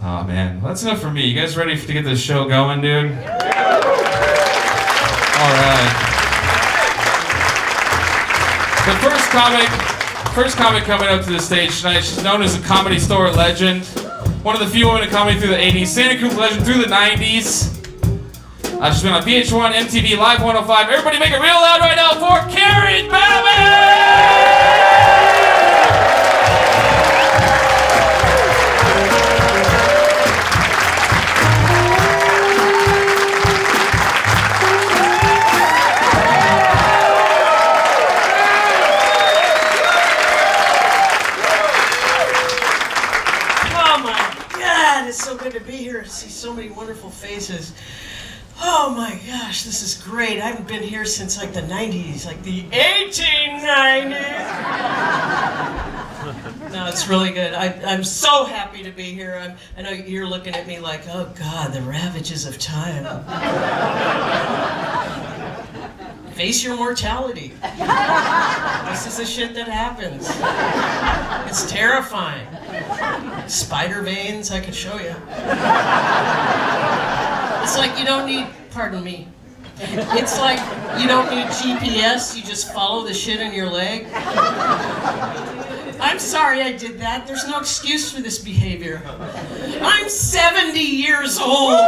Oh man, well, that's enough for me. You guys ready to get this show going, dude? All right. The first comic coming up to the stage tonight. She's known as a Comedy Store legend, one of the few women in comedy through the '80s, Santa Cruz legend through the '90s. She's been on VH1, MTV, Live 105. Everybody make it real loud right now for Karin! It's so good to be here, see so many wonderful faces. Oh my gosh, this is great. I haven't been here since like the 90s, like the 1890s. No, it's really good. I'm so happy to be here. I know you're looking at me like, oh God, the ravages of time. Face your mortality. This is the shit that happens. It's terrifying. Spider veins, I could show you. It's like you don't need, pardon me. It's like you don't need GPS, you just follow the shit in your leg. I'm sorry I did that. There's no excuse for this behavior. I'm 70 years old.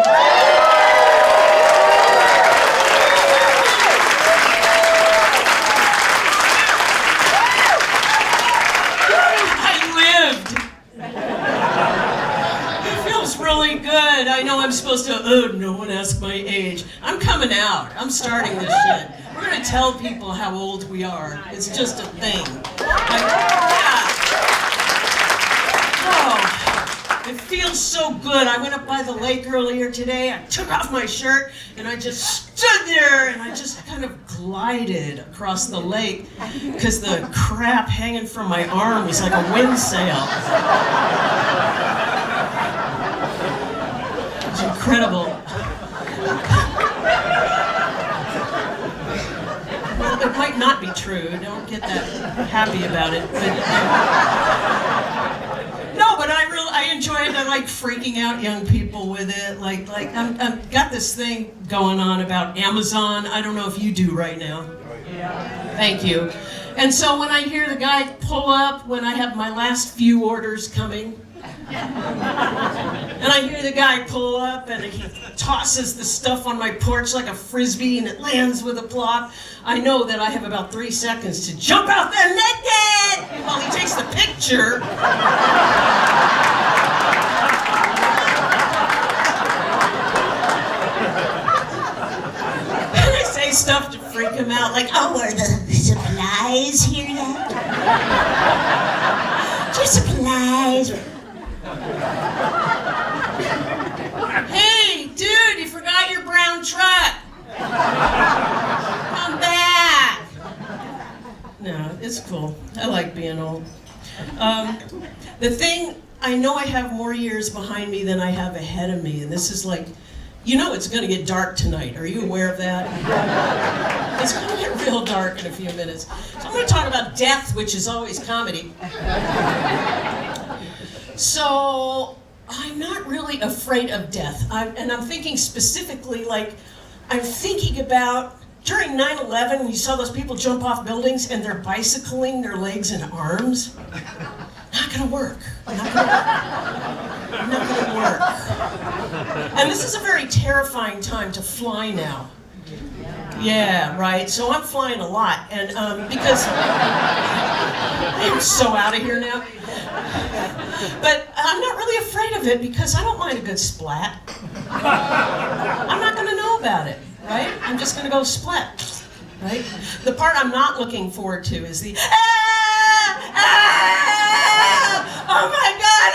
Really good. I know I'm supposed to, no one ask my age. I'm coming out. I'm starting this shit. We're going to tell people how old we are. It's just a thing. Oh, it feels so good. I went up by the lake earlier today. I took off my shirt and I just stood there and I just kind of glided across the lake because the crap hanging from my arm was like a wind sail. It's incredible. Well, it might not be true. Don't get that happy about it. But, no, but I enjoy it. I like freaking out young people with it. Like I've got this thing going on about Amazon. I don't know if you do right now. Yeah. Thank you. And so when I hear the guy pull up, when I have my last few orders coming, and I hear the guy pull up and he tosses the stuff on my porch like a frisbee and it lands with a plop, I know that I have about 3 seconds to jump out there naked while he takes the picture. And I say stuff to freak him out like, oh, are the supplies here yet? Your supplies. Hey, dude, you forgot your brown truck. Come back. No, it's cool. I like being old. The thing, I know I have more years behind me than I have ahead of me, and this is like, you know it's going to get dark tonight. Are you aware of that? It's going to get real dark in a few minutes. So I'm going to talk about death, which is always comedy. So, I'm not really afraid of death. And I'm thinking specifically, like, I'm thinking about during 9/11 when you saw those people jump off buildings and they're bicycling their legs and arms. Not gonna work. Not gonna work. And this is a very terrifying time to fly now. Yeah, right. So I'm flying a lot, and because I'm so out of here now. But I'm not really afraid of it because I don't mind a good splat. I'm not going to know about it, right? I'm just going to go splat, right? The part I'm not looking forward to is the oh my God,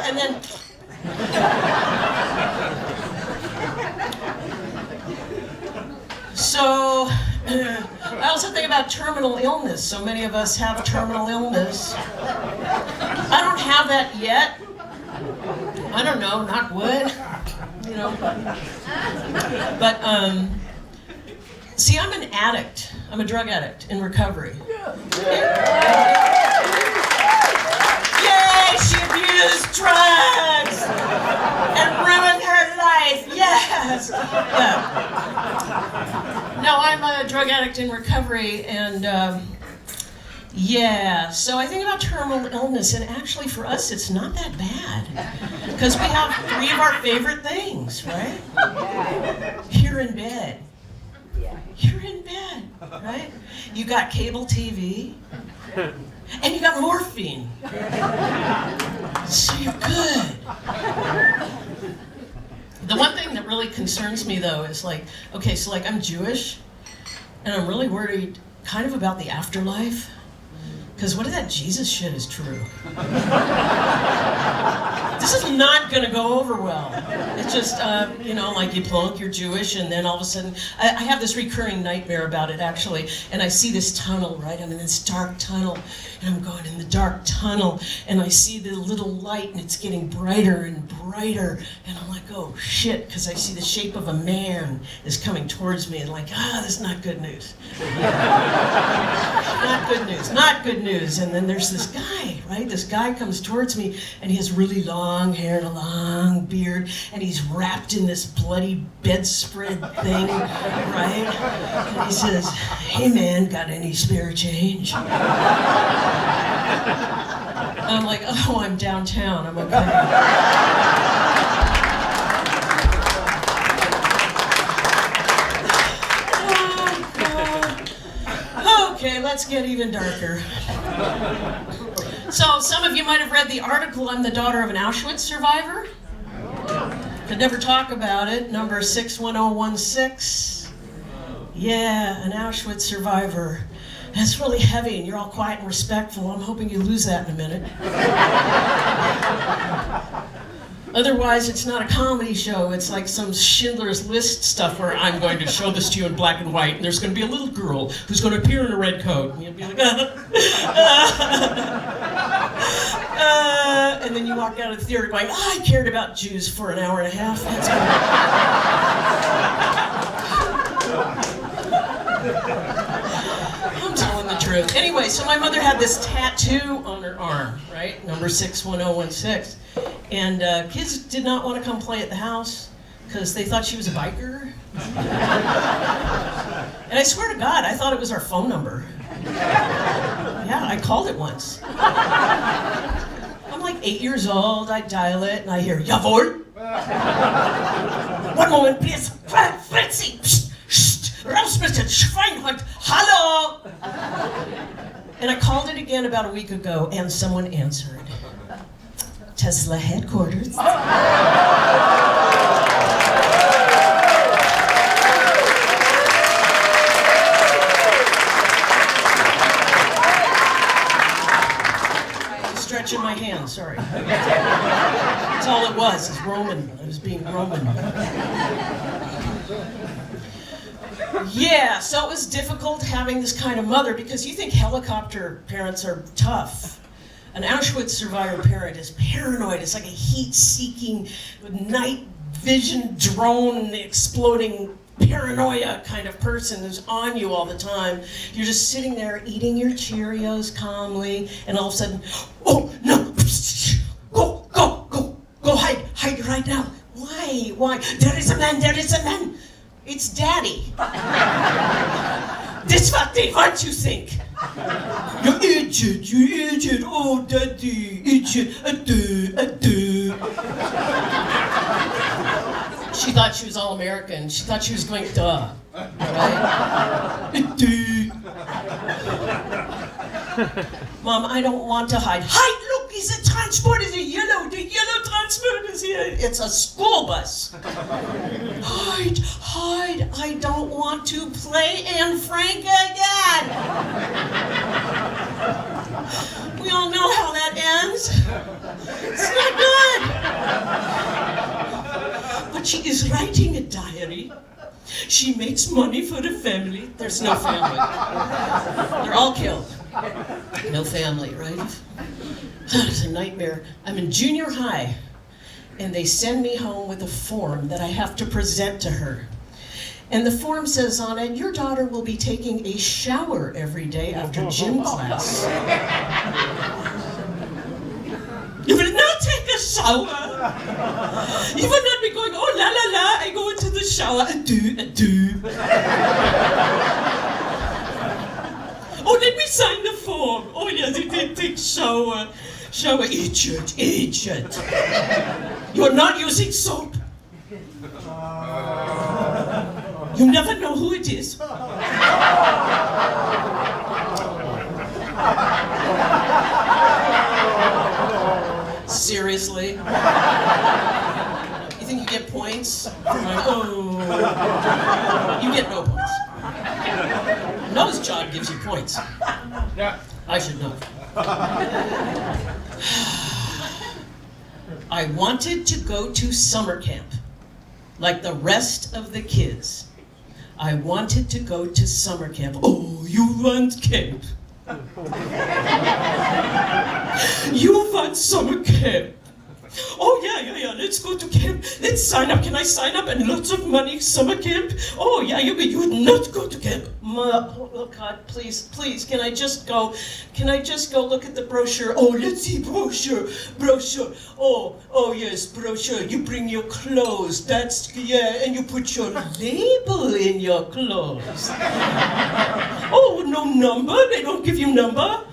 and then. So, I also think about terminal illness. So many of us have terminal illness. I don't have that yet. I don't know, knock wood, you know. But, see, I'm an addict. I'm a drug addict in recovery. Yay, she'd be drug addict in recovery, and yeah, so I think about terminal illness, and actually for us it's not that bad, because we have 3 of our favorite things, right? You're in bed. You're in bed, right? You got cable TV, and you got morphine. So you're good. The one thing that really concerns me though is like, okay, so like I'm Jewish, and I'm really worried kind of about the afterlife. Because what if that Jesus shit is true? This is not gonna go over well. It's just, like you plunk, you're Jewish, and then all of a sudden, I have this recurring nightmare about it actually, and I see this tunnel, right? I'm in this dark tunnel, and I'm going in the dark tunnel, and I see the little light, and it's getting brighter and brighter, and I'm like, oh shit, because I see the shape of a man is coming towards me, and like, this is not good news. Not good news, not good news. And then there's this guy, right? This guy comes towards me, and he has really long hair and a long beard, and he's wrapped in this bloody bedspread thing, right? And he says, hey man, got any spare change? And I'm like, oh, I'm downtown, I'm okay. Okay, let's get even darker. So, some of you might have read the article, I'm the daughter of an Auschwitz survivor. Could never talk about it, number 61016. Yeah, an Auschwitz survivor. That's really heavy, and you're all quiet and respectful. I'm hoping you lose that in a minute. Otherwise, it's not a comedy show. It's like some Schindler's List stuff where I'm going to show this to you in black and white, and there's going to be a little girl who's going to appear in a red coat. And you'll be like, and then you walk out of the theater going, I cared about Jews for an hour and a half. That's good. I'm telling the truth. Anyway, so my mother had this tattoo on her arm, right? Number 61016. And kids did not want to come play at the house because they thought she was a biker. And I swear to God, I thought it was our phone number. Yeah, I called it once. I'm like 8 years old, I dial it, and I hear, Jawohl! 1 moment, please. Fritzi! Raus mit dem Schweinhund! Hallo! And I called it again about a week ago, and someone answered. Tesla headquarters. Stretching my hand, sorry. That's all it was, it's Roman. I was being Roman. Yeah, so it was difficult having this kind of mother because you think helicopter parents are tough. An Auschwitz survivor parent is paranoid. It's like a heat-seeking, night vision drone exploding paranoia kind of person who's on you all the time. You're just sitting there eating your Cheerios calmly, and all of a sudden, oh no! Go hide right now. Why? There is a man. It's Daddy. That's what they want you think. You idiot, oh Daddy, idiot, adieu. She thought she was all American. She thought she was going, duh, right? Adieu. Mom, I don't want to hide. Hide, look, he's a transport, the yellow transport is here. It's a school bus. Hide, I don't want to play Anne Frank again. We all know how that ends. It's not good. But she is writing a diary. She makes money for the family. There's no family. They're all killed. No family, right? It's a nightmare. I'm in junior high, and they send me home with a form that I have to present to her. And the form says on it, your daughter will be taking a shower every day after gym class. You will not take a shower. You will not be going, oh la la la, I go into the shower, adieu. sign the form. Oh yeah, they did take shower. Shower, idiot. You're not using soap. You never know who it is. Seriously? You think you get points? Oh. You get no points. Nose job gives you points. Yeah. I should know. I wanted to go to summer camp, like the rest of the kids. I wanted to go to summer camp. Oh, you want camp? You want summer camp? Oh yeah, let's go to camp. Let's sign up. Can I sign up? And lots of money, summer camp? Oh yeah, you would not go to camp. Oh God, please, can I just go? Can I just go look at the brochure? Oh, let's see, brochure. Oh yes, brochure. You bring your clothes, and you put your label in your clothes. Oh, no number? They don't give you number?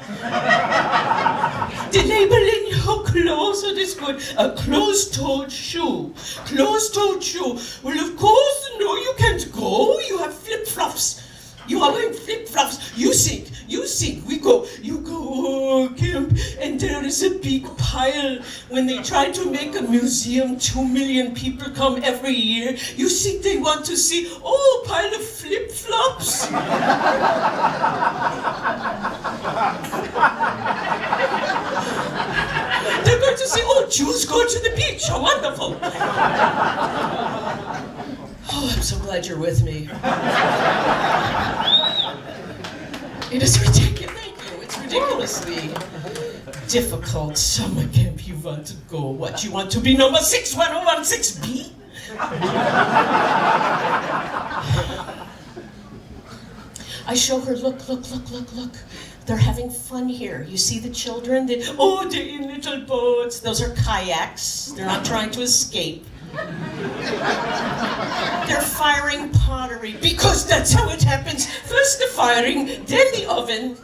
The label in your clothes, so that's good. A closed-toed shoe. Closed-toed shoe. Well, of course, no, you can't go. You have flip-flops. You are wearing flip-flops. You sink. You go camp, and there is a big pile. When they try to make a museum, 2 million people come every year. You think they want to see, oh, pile of flip-flops? They're going to say, oh, Jews go to the beach. How wonderful. Oh, I'm so glad you're with me. It is ridiculous. Thank you. It's ridiculously difficult. Summer camp, you want to go. What, you want to be number 61016B? I show her, look. They're having fun here. You see the children? They're in little boats. Those are kayaks. They're not trying to escape. They're firing pottery, because that's how it happens. First the firing, then the oven.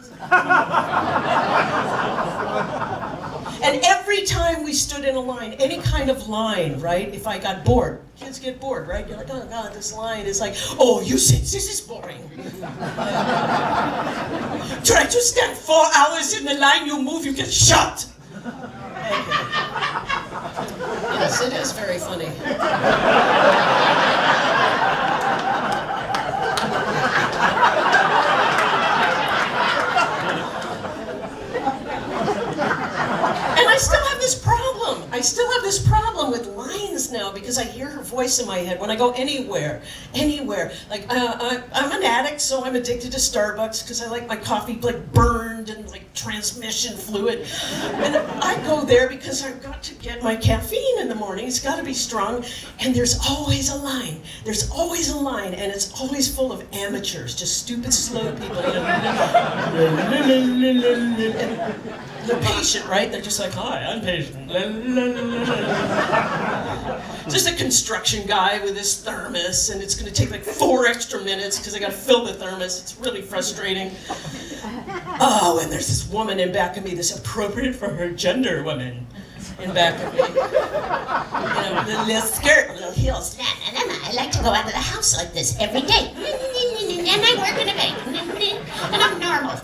And every time we stood in a line, any kind of line, right? If I got bored, kids get bored, right? You're like, oh God, this line is like, oh, you said this is boring. Try to stand 4 hours in the line, you move, you get shot. Yes, it is very funny. And I still have this problem with lines now, because I hear her voice in my head when I go anywhere. Like, I'm an addict, so I'm addicted to Starbucks because I like my coffee like burned and like transmission fluid. And I go there because I've got to get my caffeine in the morning. It's got to be strong. And there's always a line. And it's always full of amateurs, just stupid, slow people. And they're patient, right? They're just like, hi, I'm patient. Just a construction guy with his thermos, and it's going to take like 4 extra minutes because I got to fill the thermos. It's really frustrating. Oh, and there's this woman in back of me, this appropriate for her gender woman in back of me. Little skirt, little heels. I like to go out of the house like this every day. And I work in a bank. And I'm normal.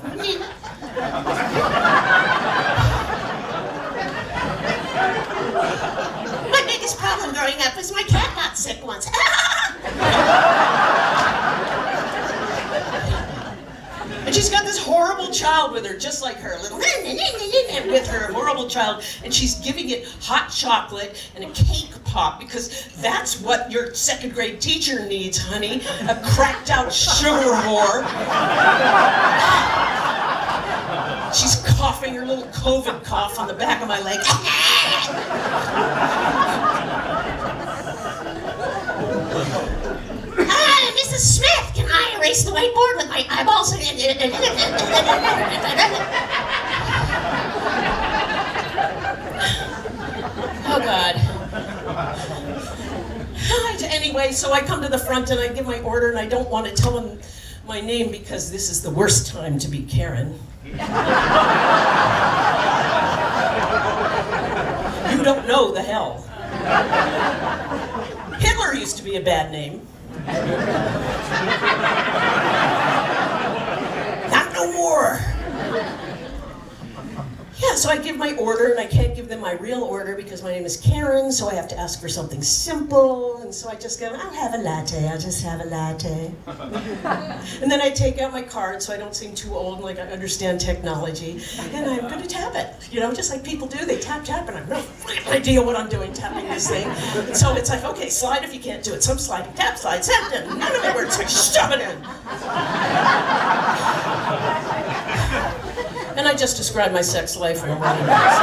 My biggest problem growing up was my cat got sick once. And she's got this horrible child with her, just like her, little with her horrible child, and she's giving it hot chocolate and a cake pop, because that's what your second grade teacher needs, honey, a cracked out sugar whore. She's coughing her little COVID cough on the back of my leg. Mrs. Smith, can I erase the whiteboard with my eyeballs? Oh, God. Anyway, so I come to the front and I give my order, and I don't want to tell them my name because this is the worst time to be Karin. You don't know the hell. Hitler used to be a bad name. Not no more. Yeah, so I give my order, and I can't give them my real order because my name is Karin, so I have to ask for something simple, and so I just go, I'll have a latte, I'll just have a latte. And then I take out my card so I don't seem too old and like I understand technology, and I'm going to tap it, just like people do, they tap, and I have no freaking idea what I'm doing tapping this thing. And so it's like, okay, slide if you can't do it, some sliding, tap, slide, and none of it works, like shove it in. And I just described my sex life and I'm really embarrassed.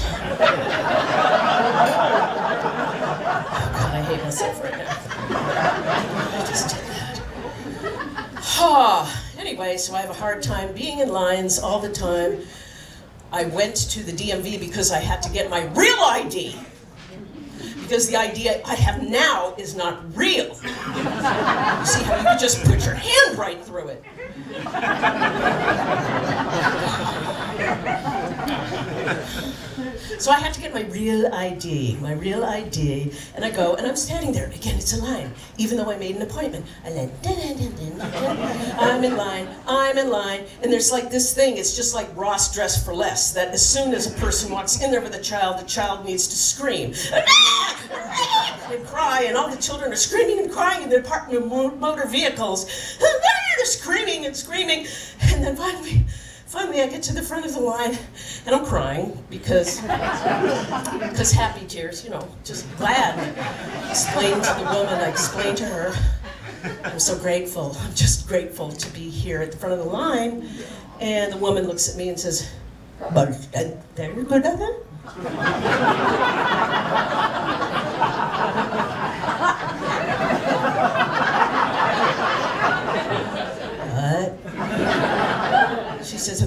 Oh God, I hate myself right now. I just did that. Anyway, so I have a hard time being in lines all the time. I went to the DMV because I had to get my real ID. Because the idea I have now is not real. You see how you can just put your hand right through it. So I had to get my real ID, and I go, and I'm standing there, and again, it's a line, even though I made an appointment. I'm in line, and there's like this thing, it's just like Ross Dress for Less, that as soon as a person walks in there with a child, the child needs to scream. And cry, and all the children are screaming and crying in their motor vehicles. They're screaming and screaming, and then finally I get to the front of the line, and I'm crying because happy tears, just glad. I explained to the woman, I explained to her, I'm so grateful, I'm just grateful to be here at the front of the line, and the woman looks at me and says, "But very good at it?" She says,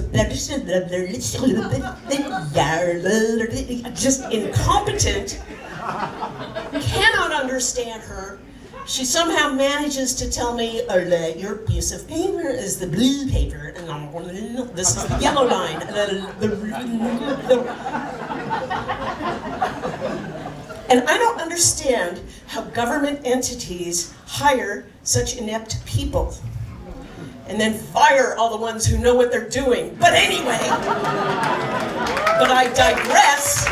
just incompetent, cannot understand her. She somehow manages to tell me, your piece of paper is the blue paper, and this is the yellow line. And I don't understand how government entities hire such inept people and then fire all the ones who know what they're doing. But anyway, but I digress.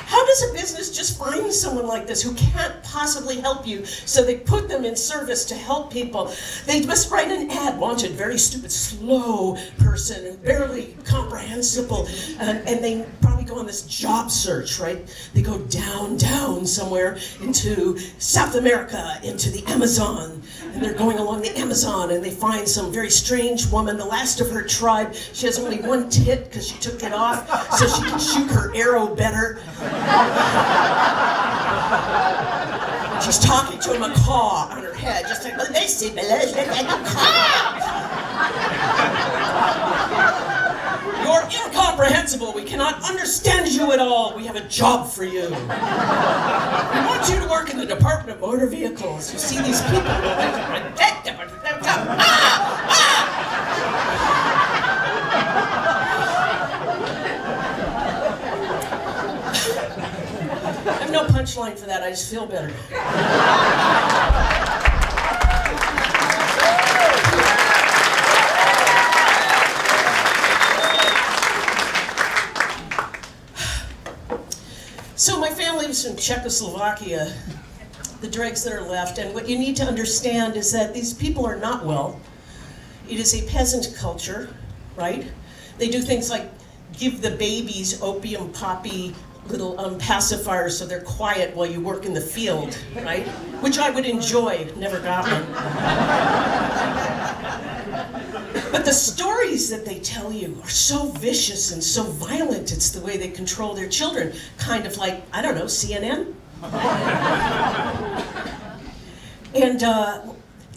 How does a business just find someone like this who can't possibly help you, so they put them in service to help people? They just write an ad, wanted, very stupid, slow person, barely comprehensible, and they probably go on this job search, right? They go down somewhere into South America, into the Amazon, and they're going along the Amazon, and they find some very strange woman, the last of her tribe. She has only one tit because she took it off, so she can shoot her arrow better. She's talking to a macaw on her head, just like, they say, You're incomprehensible. We cannot understand you at all. We have a job for you. We want you to work in the Department of Motor Vehicles. You see these people. I have no punchline for that. I just feel better. So my family was from Czechoslovakia, the dregs that are left, and what you need to understand is that these people are not well. It is a peasant culture, right? They do things like give the babies opium poppy little pacifiers so they're quiet while you work in the field, right? Which I would enjoy, never got one. But the stories that they tell you are so vicious and so violent. It's the way they control their children. Kind of like, I don't know, CNN? And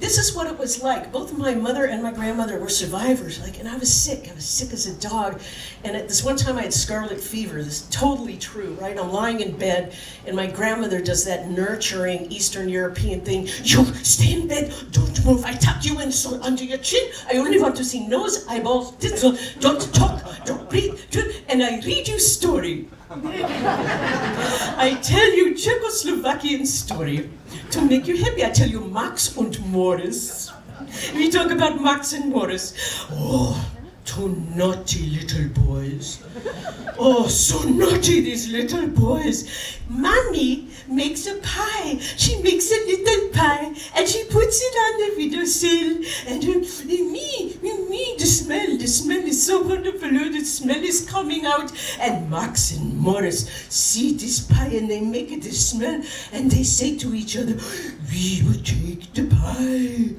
this is what it was like. Both my mother and my grandmother were survivors, and I was sick as a dog. And at this one time I had scarlet fever. This is totally true, right? I'm lying in bed, and my grandmother does that nurturing Eastern European thing. You stay in bed, don't move. I tuck you in so under your chin. I only want to see nose, eyeballs, tinsel. Don't talk, don't breathe, and I read you story. I tell you Czechoslovakian story to make you happy. I tell you Max and Morris. We talk about Max and Morris. Oh, two naughty little boys. Oh, so naughty, these little boys. Mommy makes a pie. She makes a little pie, and she puts it on the windowsill. And the smell is so wonderful. The smell is coming out. And Max and Morris see this pie, and they make it a smell, and they say to each other, we will take the pie.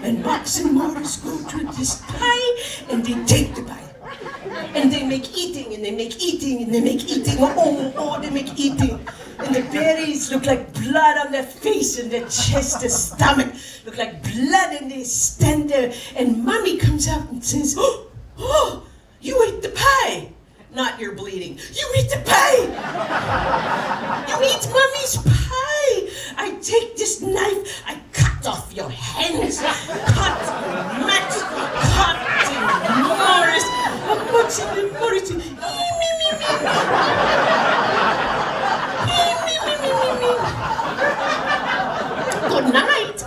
And Max and Morris go to this pie, and they take the pie. And they make eating, and they make eating, and they make eating. Oh, they make eating. And the berries look like blood on their face, and their chest, their stomach look like blood, and they stand there. And Mommy comes out and says, oh, you ate the pie. Not you're bleeding. You ate the pie. You ate Mommy's pie. I take this knife, I cut off your hands. Cut Max, cut Morris. Max and Morris. Good night.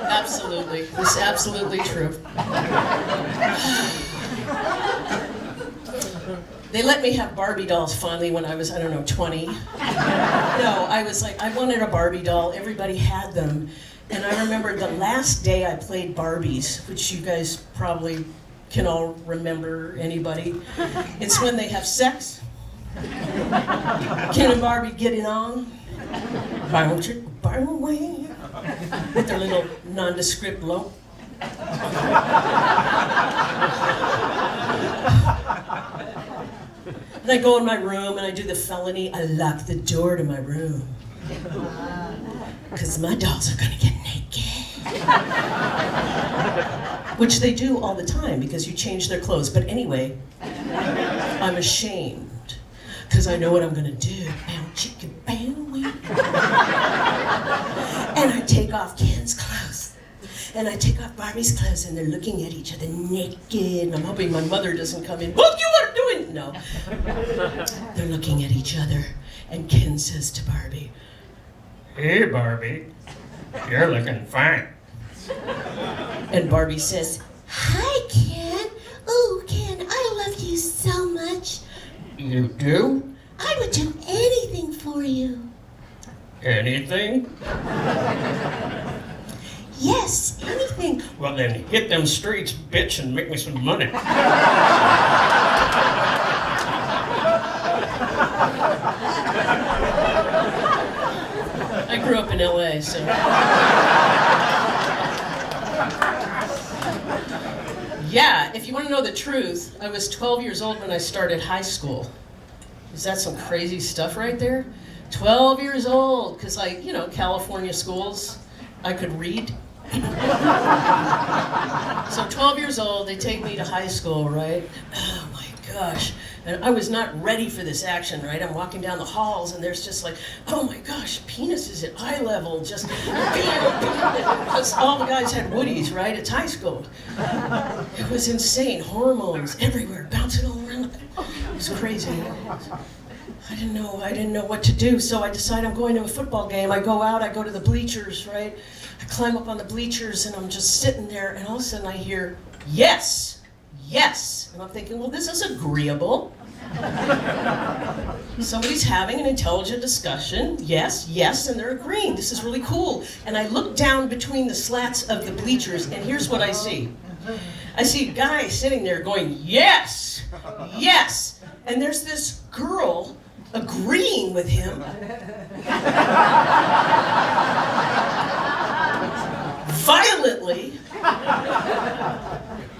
Absolutely. It's absolutely true. They let me have Barbie dolls finally when I was, 20. No, I was like, I wanted a Barbie doll. Everybody had them. And I remember the last day I played Barbies, which you guys probably can all remember, anybody. It's when they have sex. Ken and Barbie get it on. By away. With their little nondescript low. And I go in my room and I do the felony. I lock the door to my room. Because my dolls are gonna get naked. Which they do all the time because you change their clothes. But anyway, I'm ashamed. Because I know what I'm gonna do. Bow, chicka, bow, wow. And I take off Ken's clothes. And I take off Barbie's clothes, and they're looking at each other naked. And I'm hoping my mother doesn't come in. What you are doing? No. They're looking at each other. And Ken says to Barbie, hey, Barbie, you're looking fine. And Barbie says, hi, Ken. Oh, Ken, I love you so much. You do? I would do anything for you. Anything? Yes, anything. Well, then hit them streets, bitch, and make me some money. I grew up in LA, so. Yeah, if you want to know the truth, I was 12 years old when I started high school. Is that some crazy stuff right there? 12 years old, because California schools, I could read. So 12 years old, they take me to high school, right? Oh my gosh. And I was not ready for this action, right? I'm walking down the halls and there's just like, oh my gosh, penises at eye level, just because all the guys had woodies, right? It's high school. It was insane, hormones everywhere, bouncing all around. It was crazy. I didn't know what to do, so I decide I'm going to a football game. I go out, I go to the bleachers, right? I climb up on the bleachers and I'm just sitting there, and all of a sudden I hear, yes, yes. And I'm thinking, well, this is agreeable. Somebody's having an intelligent discussion, yes, yes, and they're agreeing. This is really cool. And I look down between the slats of the bleachers, and here's what I see. I see a guy sitting there going, yes, yes. And there's this girl agreeing with him. Violently,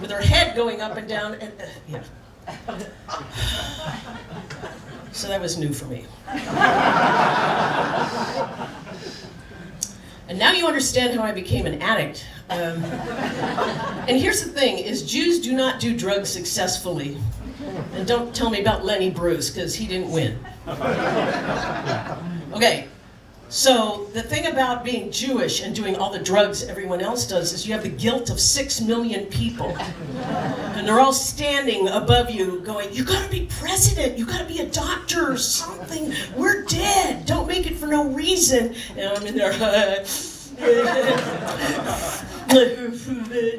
with their head going up and down. And, yeah. So that was new for me. And now you understand how I became an addict. And here's the thing, is Jews do not do drugs successfully. And don't tell me about Lenny Bruce, because he didn't win. Okay, so the thing about being Jewish and doing all the drugs everyone else does is you have the guilt of 6 million people. And they're all standing above you going, you gotta be president, you gotta be a doctor or something. We're dead, don't make it for no reason. And I'm in there,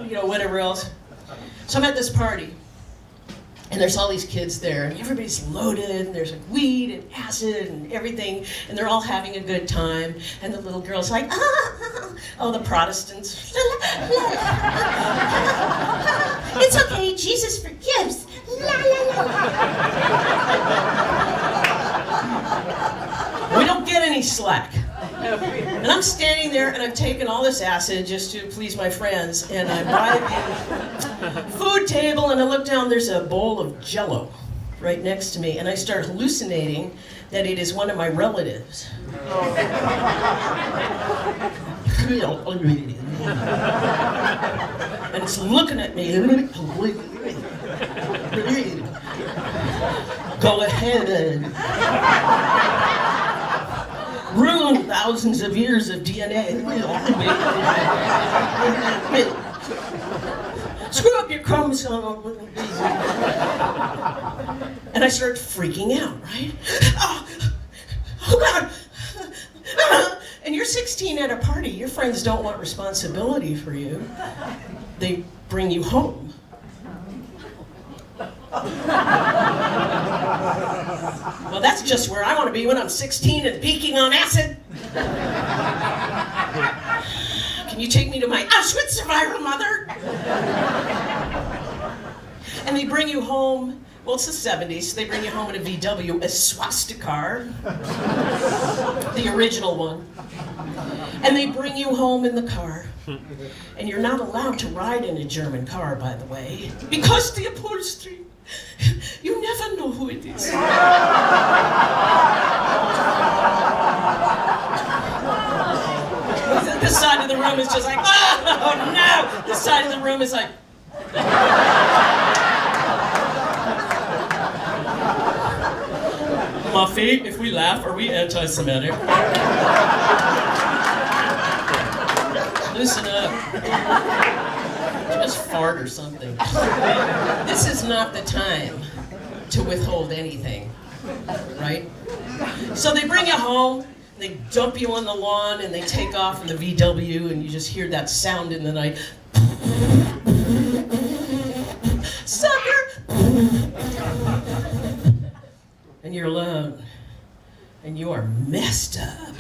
you know, whatever else. So I'm at this party. And there's all these kids there, and everybody's loaded, and there's like weed and acid and everything, and they're all having a good time. And the little girl's like, oh, the Protestants. It's okay, Jesus forgives. We don't get any slack. And I'm standing there, and I'm taking all this acid just to please my friends, and I'm by the food table, and I look down, there's a bowl of Jell-O right next to me, and I start hallucinating that it is one of my relatives. And it's looking at me. Go ahead. Ruin thousands of years of DNA. Screw up your chromosome. And I start freaking out, right? Oh God. And you're 16 at a party. Your friends don't want responsibility for you. They bring you home. Well, that's just where I want to be when I'm 16 and peaking on acid. Can you take me to my Auschwitz survivor mother? And they bring you home. Well, it's the 70s, so they bring you home in a VW, a swastika, the original one. And they bring you home in the car. And you're not allowed to ride in a German car, by the way, because the upholstery. You never know who it is. This side of the room is just like, oh no! This side of the room is like, Muffy, if we laugh, are we anti-Semitic? Listen up. Just fart or something. This is not the time to withhold anything, right? So they bring you home, they dump you on the lawn, and they take off in the VW, and you just hear that sound in the night. Sucker! And you're alone, and you are messed up,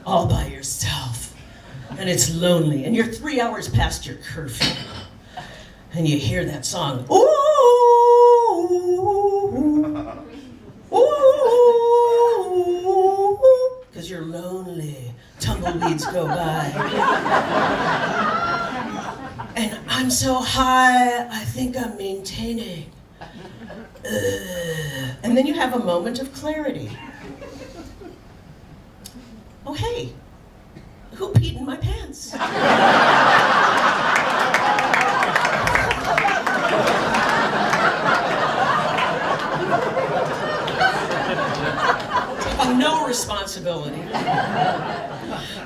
all by yourself. And it's lonely, and you're 3 hours past your curfew, and you hear that song, ooh, ooh, because you're lonely, tumbleweeds go by. And I'm so high, I think I'm maintaining. And then you have a moment of clarity. Oh, hey. Who peed in my pants? Taking no responsibility.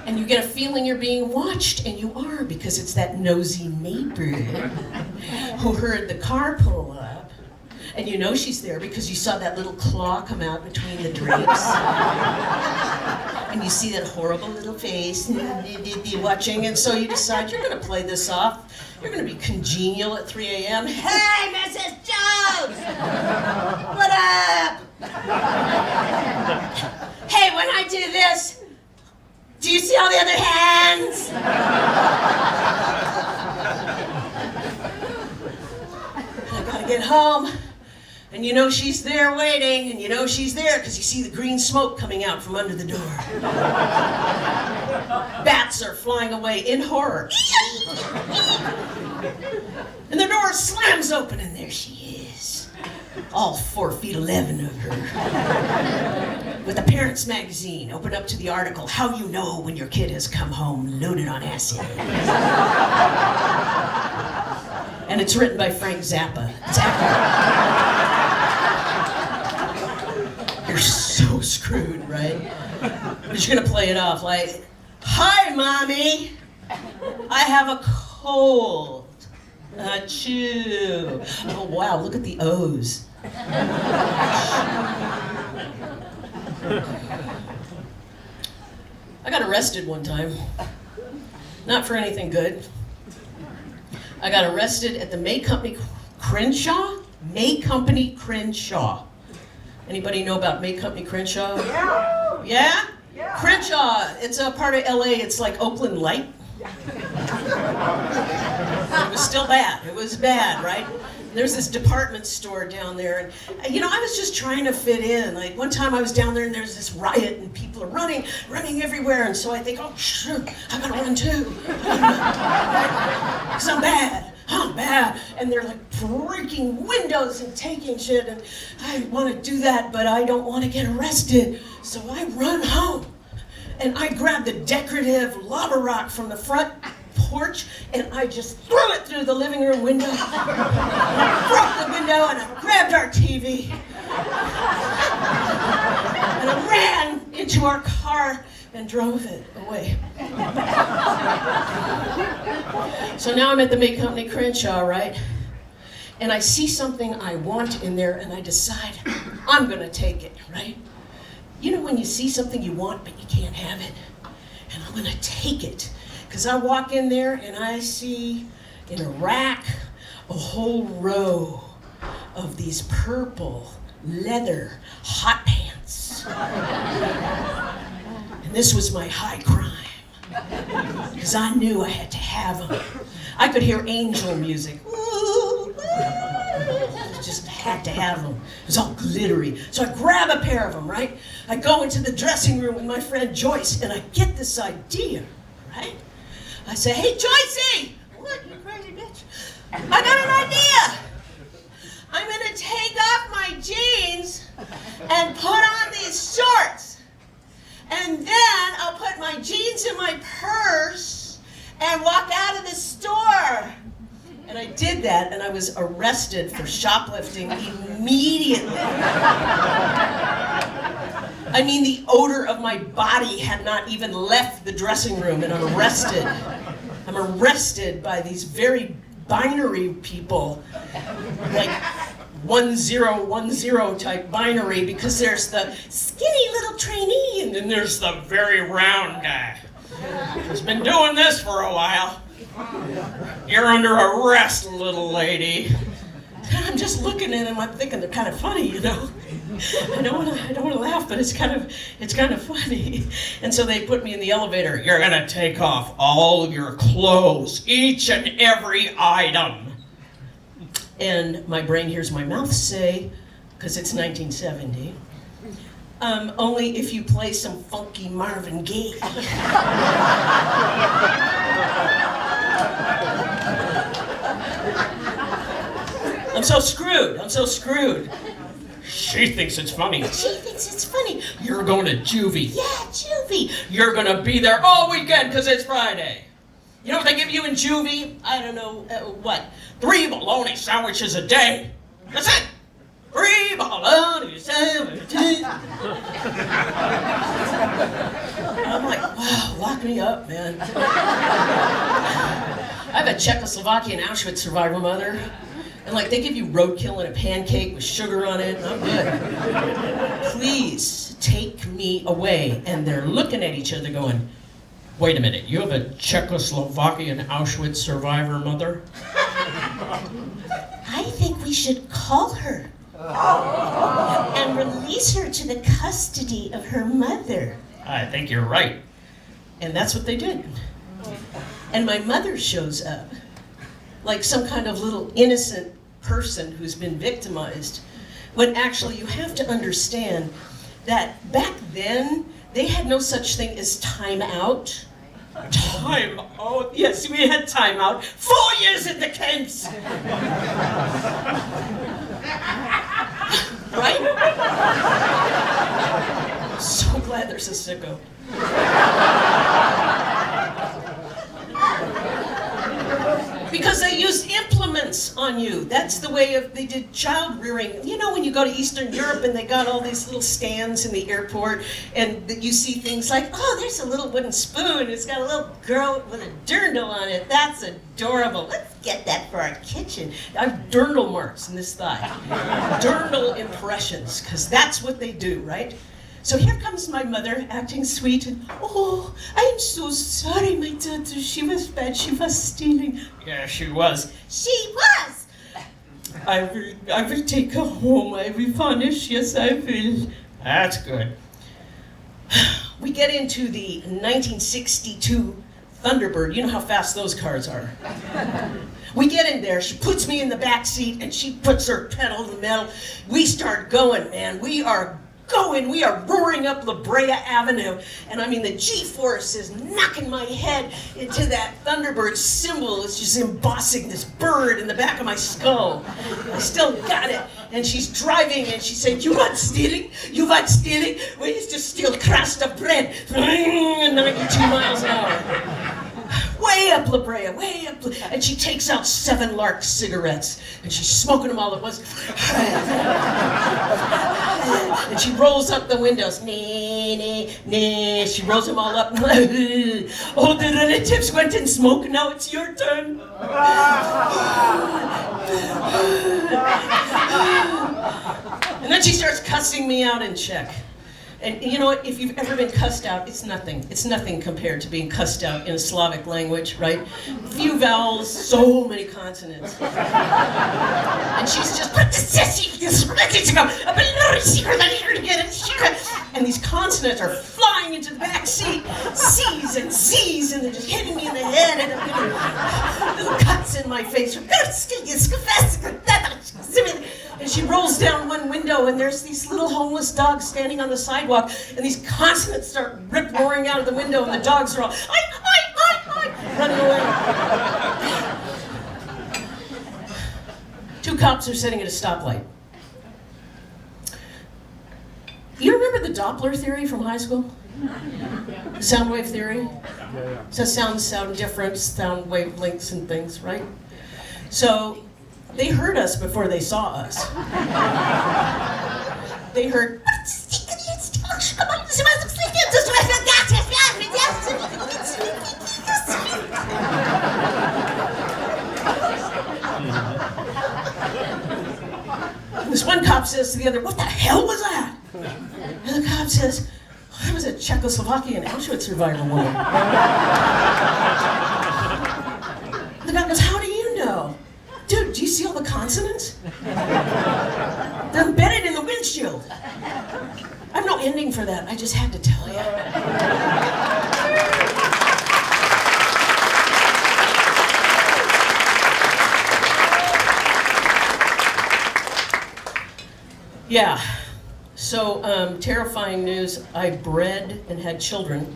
And you get a feeling you're being watched, and you are, because it's that nosy neighbor who heard the car pull up. And you know she's there because you saw that little claw come out between the drapes. And you see that horrible little face watching, and so you decide you're going to play this off. You're going to be congenial at 3 a.m. Hey, Mrs. Jones! What up? Hey, when I do this, do you see all the other hands? I got to get home. And you know she's there waiting, and you know she's there because you see the green smoke coming out from under the door. Bats are flying away in horror. And the door slams open, and there she is. All 4'11" of her. With a parent's magazine, open up to the article, How You Know When Your Kid Has Come Home Loaded on Acid. And it's written by Frank Zappa. It's accurate. You're so screwed, right? But you're gonna play it off like, Hi, Mommy. I have a cold. Achoo. Oh, wow, look at the O's. I got arrested one time. Not for anything good. I got arrested at the May Company Crenshaw? May Company Crenshaw. Anybody know about May Company Crenshaw? Yeah. Yeah? Yeah. Crenshaw, it's a part of LA, it's like Oakland Light. It was still bad. It was bad, right? There's this department store down there, and you know, I was just trying to fit in. Like one time I was down there and there's this riot and people are running everywhere, and so I think, oh shoot, I gotta run too. Because I'm bad. And they're like breaking windows and taking shit, and I want to do that, but I don't want to get arrested. So I run home, and I grab the decorative lava rock from the front porch, and I just threw it through the living room window. And I broke the window, and I grabbed our TV. And I ran into our car and drove it away. So now I'm at the May Company Crenshaw, right? And I see something I want in there, and I decide I'm gonna take it, right? You know when you see something you want, but you can't have it? And I'm gonna take it. Because I walk in there and I see in a rack a whole row of these purple leather hot pants. And this was my high crime. Because I knew I had to have them. I could hear angel music. Just had to have them. It was all glittery. So I grab a pair of them, right? I go into the dressing room with my friend Joyce, and I get this idea, right? I say, hey, Joycey! What, you crazy bitch? I got an idea! I'm gonna take off my jeans and put on these shorts. And then I'll put my jeans in my purse and walk out of the store. And I did that, and I was arrested for shoplifting immediately. I mean, the odor of my body had not even left the dressing room, and I'm arrested. I'm arrested by these very binary people, like 1010 type binary, because there's the skinny little trainee, and then there's the very round guy who's been doing this for a while. You're under arrest, little lady. I'm just looking at them, I'm thinking they're kind of funny, you know. I don't want to laugh, but it's kind of funny. And so they put me in the elevator. You're gonna take off all of your clothes, each and every item. And my brain hears my mouth say, because it's 1970, only if you play some funky Marvin Gaye. I'm so screwed. She thinks it's funny. You're going to juvie. Yeah, juvie. You're going to be there all weekend because it's Friday. You know what they give you in juvie? I don't know, what? 3 bologna sandwiches a day. That's it. 3 bologna sandwiches. I'm like, wow, lock me up, man. I have a Czechoslovakian Auschwitz survivor mother. And like, they give you roadkill in a pancake with sugar on it, and I'm good. Please take me away. And they're looking at each other going, wait a minute, you have a Czechoslovakian Auschwitz survivor mother? I think we should call her and release her to the custody of her mother. I think you're right. And that's what they did. And my mother shows up, like some kind of little innocent person who's been victimized. When actually you have to understand that back then, they had no such thing as time out. Time out? Yes, we had time out. 4 years in the camps! Right? So glad there's a sicko. Because they used implements on you. That's the way they did child rearing. You know when you go to Eastern Europe and they got all these little stands in the airport and you see things like, oh, there's a little wooden spoon. It's got a little girl with a dirndl on it. That's adorable. Let's get that for our kitchen. I have dirndl marks in this thigh. Dirndl impressions, because that's what they do, right? So here comes my mother, acting sweet, and, oh, I'm so sorry, my daughter, she was bad, she was stealing. Yeah, she was. She was! I will take her home, I will punish, yes, I will. That's good. We get into the 1962 Thunderbird. You know how fast those cars are. We get in there, she puts me in the back seat, and she puts her pedal to the metal. We start going, man, we are roaring up La Brea Avenue, and I mean the G-force is knocking my head into that Thunderbird symbol. It's just embossing this bird in the back of my skull. I still got it. And she's driving, and she said, you want stealing? You want stealing? We used to steal crust of bread. 92 miles an hour. Way up La Brea, way up. And she takes out 7 Lark cigarettes, and she's smoking them all at once. And she rolls up the windows. Nee, nee, nee. She rolls them all up. All the relatives went and smoked. Now it's your turn. And then she starts cussing me out in Czech. And you know what, if you've ever been cussed out, it's nothing. It's nothing compared to being cussed out in a Slavic language, right? Few vowels, so many consonants. And she's just, and these consonants are flying into the back seat, C's and Z's, and they're just hitting me in the head, and I'm getting little cuts in my face. And she rolls down one window, and there's these little homeless dogs standing on the sidewalk, and these consonants start rip-roaring out of the window, and the dogs are all, running away. 2 cops are sitting at a stoplight. You remember the Doppler theory from high school? The sound wave theory? So sound difference, sound wavelengths and things, right? So they heard us before they saw us. They heard. This one cop says to the other, what the hell was that? And the cop says, that was a Czechoslovakian Auschwitz survivor woman. The guy goes, how do you know? Dude, do you see all the consonants? They're embedded in the windshield. I have no ending for that. I just had to tell you. Yeah. So, terrifying news. I bred and had children.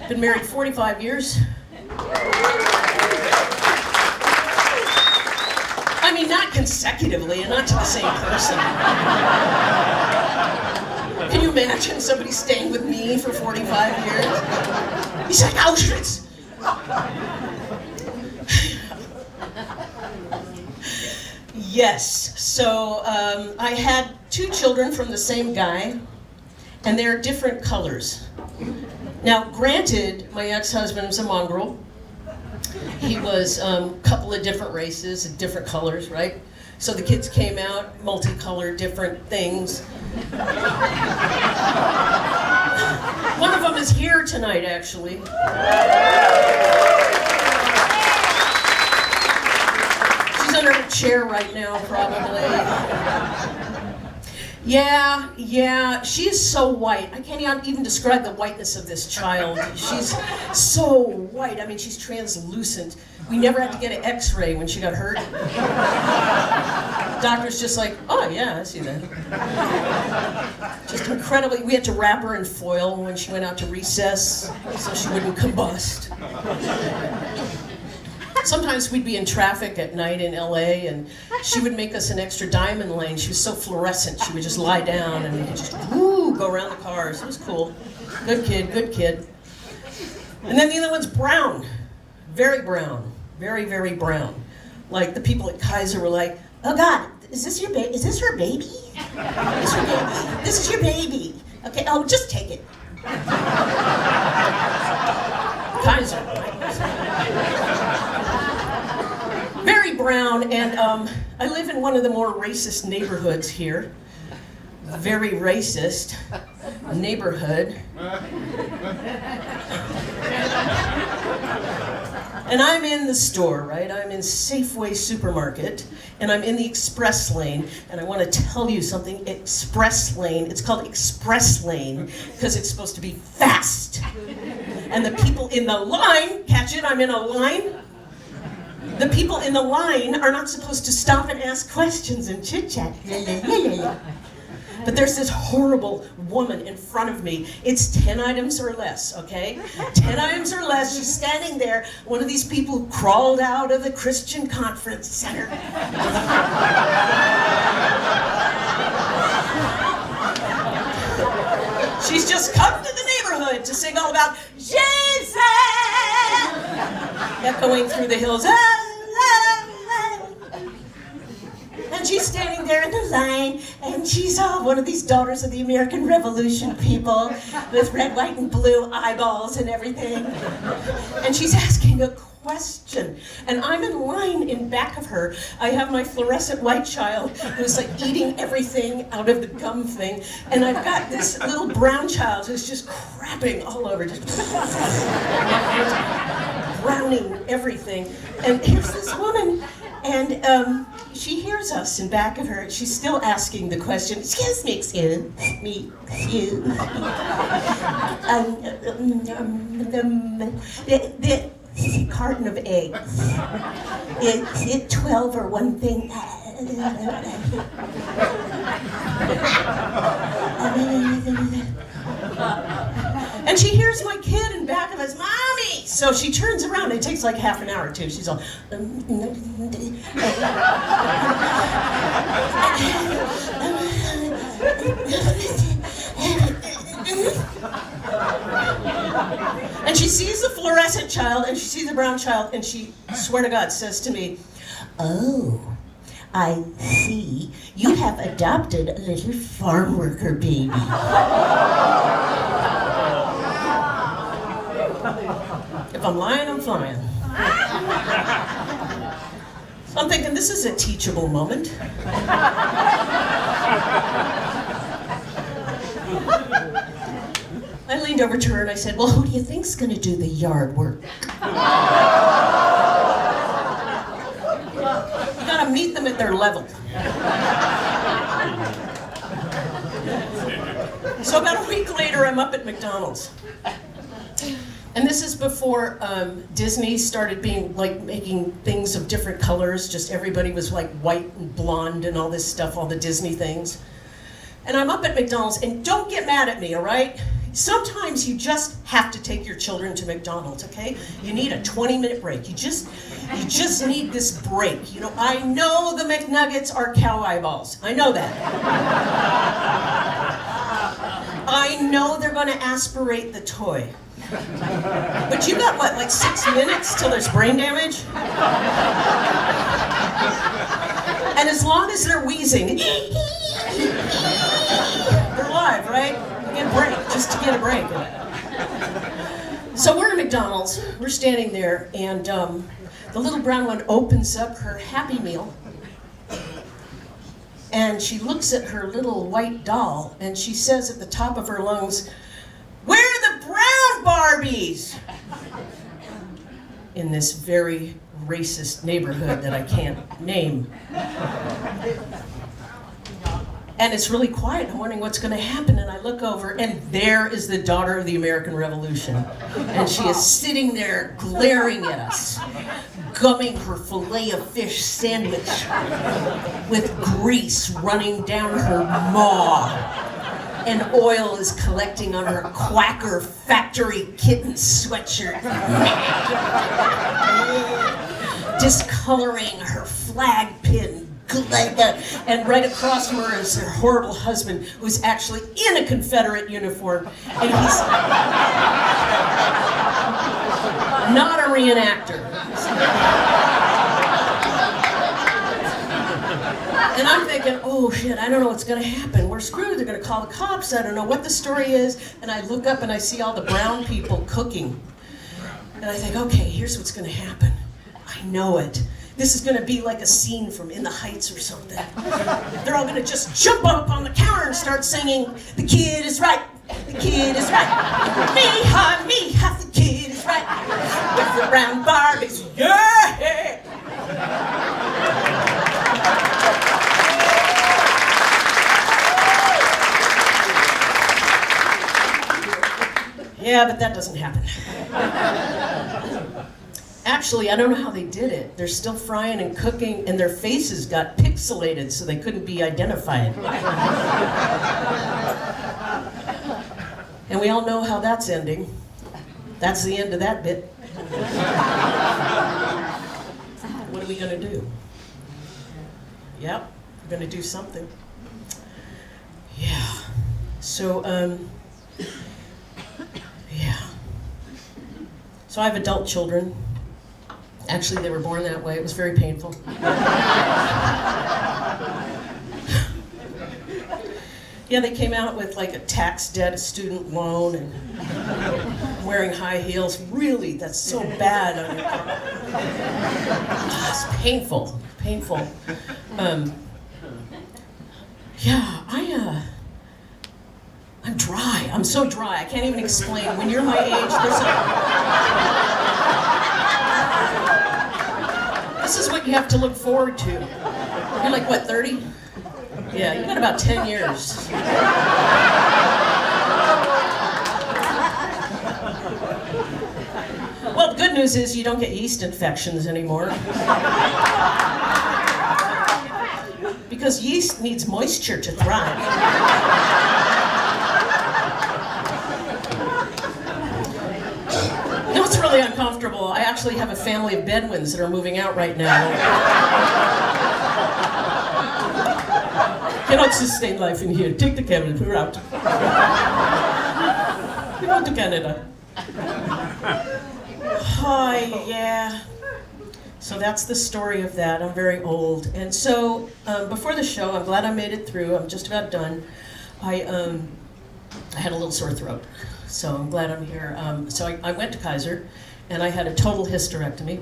Been married 45 years. I mean, not consecutively and not to the same person. Can you imagine somebody staying with me for 45 years? He's like Auschwitz. Yes, so I had 2 children from the same guy, and they're different colors. Now, granted, my ex-husband was a mongrel. He was a couple of different races and different colors, right? So the kids came out, multicolored, different things. One of them is here tonight, actually. She's under a chair right now, probably. Yeah, she is so white. I can't even describe the whiteness of this child. She's so white. I mean, she's translucent. We never had to get an x-ray when she got hurt. Doctor's just like, oh yeah, I see that. Just incredibly, we had to wrap her in foil when she went out to recess so she wouldn't combust. Sometimes we'd be in traffic at night in LA and she would make us an extra diamond lane. She was so fluorescent, she would just lie down and we could just go around the cars. It was cool. Good kid, good kid. And then the other one's brown. Very brown. Very, very brown. Like the people at Kaiser were like, oh God, is this your baby? Is this her baby? Is your baby? This is your baby. Okay, oh, just take it. Kaiser. Very brown, and I live in one of the more racist neighborhoods here. Very racist neighborhood. And I'm in the store, right? I'm in Safeway supermarket, and I'm in the express lane, and I want to tell you something. Express lane, it's called express lane because it's supposed to be fast. And the people in the line, catch it, I'm in a line. The people in the line are not supposed to stop and ask questions and chit-chat. But there's this horrible woman in front of me. It's 10 items or less, okay? 10 items or less. She's standing there. One of these people who crawled out of the Christian Conference Center. She's just come to the neighborhood to sing all about Jesus! Echoing through the hills. And she's standing there in the line, and she's one of these daughters of the American Revolution people with red, white, and blue eyeballs and everything. And she's asking a question. And I'm in line in back of her. I have my fluorescent white child who's like eating everything out of the gum thing. And I've got this little brown child who's just crapping all over, just browning everything. And here's this woman, and she hears us in back of her. She's still asking the question, excuse me, the carton of eggs, is it 12 or one thing? And she hears my kid in back of us, Mommy! So she turns around. It takes like half an hour too. She's all, and she sees the fluorescent child, and she sees the brown child, and she, swear to God, says to me, oh, I see. You have adopted a little farm worker baby. If I'm lying, I'm flying. So I'm thinking, this is a teachable moment. I leaned over to her and I said, well, who do you think's gonna do the yard work? You gotta meet them at their level. So about a week later, I'm up at McDonald's. And this is before Disney started being like making things of different colors. Just everybody was like white and blonde and all this stuff, all the Disney things. And I'm up at McDonald's, and don't get mad at me, all right? Sometimes you just have to take your children to McDonald's, okay? You need a 20-minute break. You just need this break. You know, I know the McNuggets are cow eyeballs. I know that. I know they're gonna aspirate the toy. But you got what, like 6 minutes till there's brain damage? And as long as they're wheezing, they're live, right? Get a break, just to get a break. So we're at McDonald's, we're standing there, and the little brown one opens up her Happy Meal, and she looks at her little white doll, and she says at the top of her lungs, "Where are the brown Barbies?" In this very racist neighborhood that I can't name. And it's really quiet. I'm wondering what's going to happen. And I look over, and there is the daughter of the American Revolution. And she is sitting there glaring at us, gumming her filet of fish sandwich with grease running down her maw. And oil is collecting on her Quacker Factory kitten sweatshirt. Discoloring her flag pin. And right across from her is her horrible husband, who's actually in a Confederate uniform. And he's not a reenactor. And I'm thinking, oh shit, I don't know what's gonna happen. We're screwed, they're gonna call the cops, I don't know what the story is. And I look up and I see all the brown people cooking. And I think, okay, here's what's gonna happen. I know it. This is gonna be like a scene from In the Heights or something. They're all gonna just jump up on the counter and start singing, "The kid is right, the kid is right. Me, half the kid is right. With the brown Barbies, yeah!" Yeah, but that doesn't happen. Actually, I don't know how they did it. They're still frying and cooking, and their faces got pixelated so they couldn't be identified. And we all know how that's ending. That's the end of that bit. What are we gonna do? Yep, we're gonna do something. Yeah. So, yeah. So I have adult children. Actually, they were born that way. It was very painful. Yeah, they came out with like a tax debt, a student loan, and wearing high heels. Really, that's so bad. It's painful, painful. Yeah, I'm dry. I'm so dry. I can't even explain. When you're my age, this is what you have to look forward to. You're like, what, 30? Yeah, you got about 10 years. Well, the good news is you don't get yeast infections anymore. Because yeast needs moisture to thrive. You know what's really uncomfortable? I actually have a family of Bedouins that are moving out right now. Cannot sustain life in here. Take the cabin, we're out. We go to Canada. Hi, yeah. So that's the story of that. I'm very old. And so before the show, I'm glad I made it through. I'm just about done. I had a little sore throat. So I'm glad I'm here. So I went to Kaiser, and I had a total hysterectomy.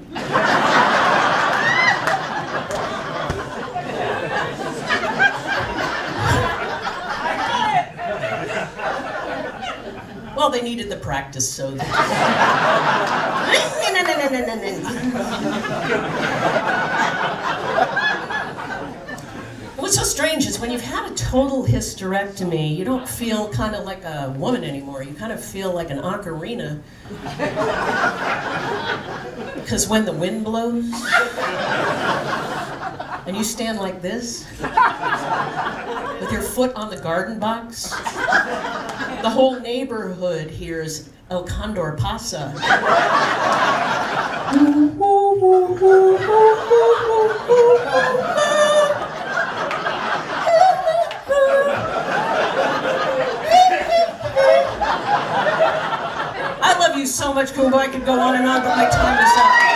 Well, they needed the practice, so they What's so strange is when you've had a total hysterectomy, you don't feel kind of like a woman anymore. You kind of feel like an ocarina. Because when the wind blows, and you stand like this, with your foot on the garden box, the whole neighborhood hears El Condor Pasa. I love you so much, Kumba. I could go on and on, but my time is up.